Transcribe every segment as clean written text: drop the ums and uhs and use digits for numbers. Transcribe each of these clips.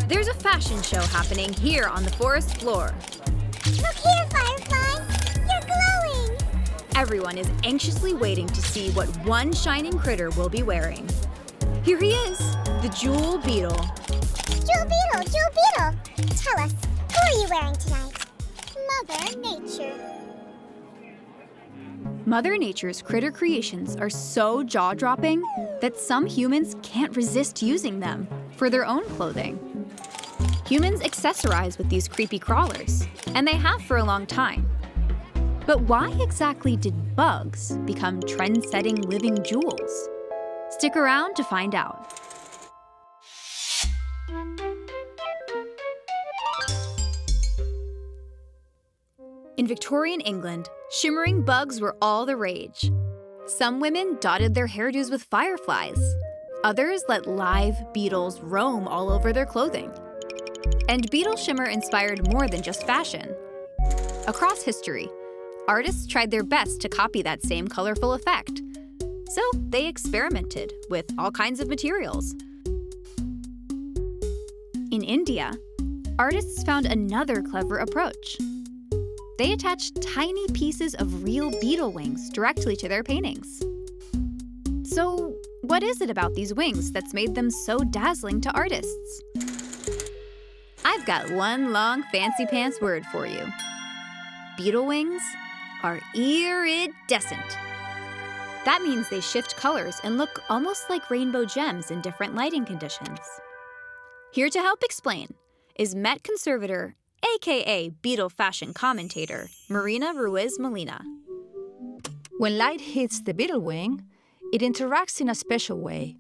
There's a fashion show happening here on the forest floor. Look here, Firefly! You're glowing! Everyone is anxiously waiting to see what one shining critter will be wearing. Here he is, the Jewel Beetle. Jewel Beetle! Tell us, who are you wearing tonight? Mother Nature. Mother Nature's critter creations are so jaw-dropping that some humans can't resist using them for their own clothing. Humans accessorize with these creepy crawlers, and they have for a long time. But why exactly did bugs become trend-setting living jewels? Stick around to find out. In Victorian England, shimmering bugs were all the rage. Some women dotted their hairdos with fireflies. Others let live beetles roam all over their clothing. And beetle shimmer inspired more than just fashion. Across history, artists tried their best to copy that same colorful effect. So they experimented with all kinds of materials. In India, artists found another clever approach. They attached tiny pieces of real beetle wings directly to their paintings. So, what is it about these wings that's made them so dazzling to artists? I've got one long fancy pants word for you. Beetle wings are iridescent. That means they shift colors and look almost like rainbow gems in different lighting conditions. Here to help explain is Met conservator, aka Beetle fashion commentator, Marina Ruiz Molina. When light hits the beetle wing, it interacts in a special way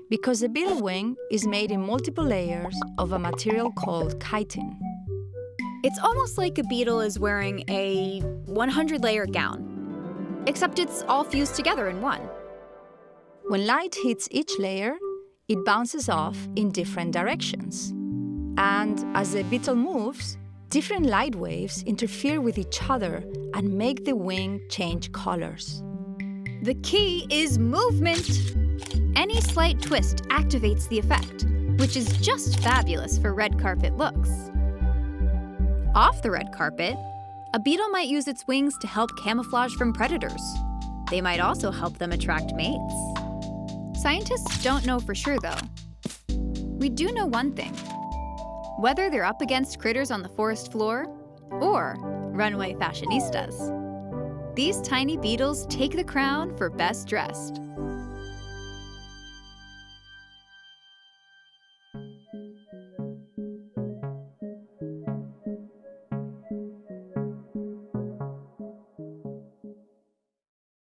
because the beetle wing is made in multiple layers of a material called chitin. It's almost like a beetle is wearing a 100-layer gown, except it's all fused together in one. When light hits each layer, it bounces off in different directions. And as the beetle moves, different light waves interfere with each other and make the wing change colors. The key is movement. Any slight twist activates the effect, which is just fabulous for red carpet looks. Off the red carpet, a beetle might use its wings to help camouflage from predators. They might also help them attract mates. Scientists don't know for sure, though. We do know one thing. Whether they're up against critters on the forest floor or runway fashionistas, these tiny beetles take the crown for best dressed.